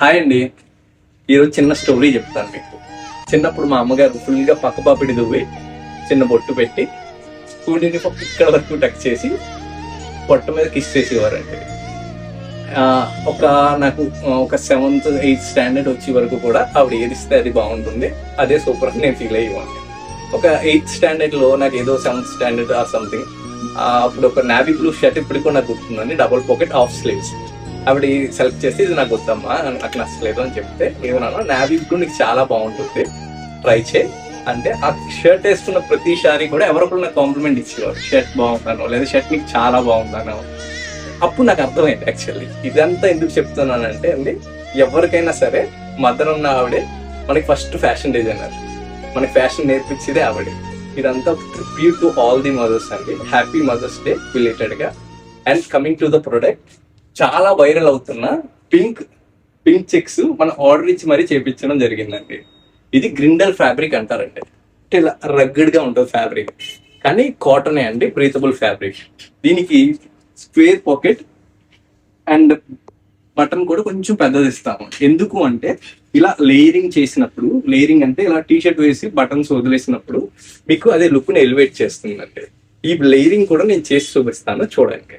Hi అండి. ఈరోజు చిన్న స్టోరీ చెప్తాను మీకు. చిన్నప్పుడు మా అమ్మగారు ఫుల్గా పక్కపాపిడి దువ్వి చిన్న బొట్టు పెట్టి స్కూల్ యూనిఫామ్ ఇక్కడ వరకు టక్ చేసి పొట్ట మీద కిస్ చేసేవారండి. ఒక నాకు ఒక 7th 8th స్టాండర్డ్ వచ్చే వరకు కూడా ఆవిడ ఏదిస్తే అది బాగుంటుంది, అదే సూపర్ అని నేను ఫీల్ అయ్యేవాడిని. ఒక 8th స్టాండర్డ్లో నాకు ఏదో 7th స్టాండర్డ్ ఆ సంథింగ్ అప్పుడు ఒక నావీ బ్లూ షర్ట్ ఇప్పటికి కూడా నాకు గుర్తుందండి, డబుల్ పాకెట్ హాఫ్ స్లీవ్స్. ఆవిడ సెలెక్ట్ చేసి ఇది నాకు వద్దమ్మా, నాకు నచ్చలేదు అని చెప్తే ఏమన్నా నావీ బ్లూ నీకు చాలా బాగుంటుంది, ట్రై చేయి అంటే ఆ షర్ట్ వేసుకున్న ప్రతిసారి కూడా ఎవరొకరు నాకు కాంప్లిమెంట్ ఇచ్చేవారు, షర్ట్ బాగుంటాను లేదా షర్ట్ నీకు చాలా బాగుంటాను. అప్పుడు నాకు అర్థమైంది యాక్చువల్లీ ఇదంతా ఎందుకు చెప్తున్నానంటే అండి, ఎవరికైనా సరే మదర్ ఉన్న ఆవిడే మనకి ఫస్ట్ ఫ్యాషన్ డిజైనర్, మనకి ఫ్యాషన్ నేర్పించేదే ఆవిడే. ఇదంతా tribute to all the mothers అండి. హ్యాపీ మదర్స్ డే రిలేటెడ్ గా. And coming to the product, చాలా వైరల్ అవుతున్న పింక్ చెక్స్ మన ఆర్డర్ ఇచ్చి మరీ చేపించడం జరిగిందండి. ఇది గ్రిండల్ ఫ్యాబ్రిక్ అంటారండి, అంటే ఇలా రగ్గడ్ గా ఉంటుంది ఫ్యాబ్రిక్, కానీ కాటనే అండి, బ్రీతబుల్ ఫ్యాబ్రిక్. దీనికి స్క్వేర్ పాకెట్ అండ్ బటన్ కూడా కొంచెం పెద్దది ఇస్తాము. ఎందుకు అంటే ఇలా లేయరింగ్ చేసినప్పుడు, లేయరింగ్ అంటే ఇలా టీషర్ట్ వేసి బటన్స్ వదిలేసినప్పుడు మీకు అదే లుక్ ని ఎలివేట్ చేస్తుందండి. ఈ లేయరింగ్ కూడా నేను చేసి చూపిస్తాను చూడండి.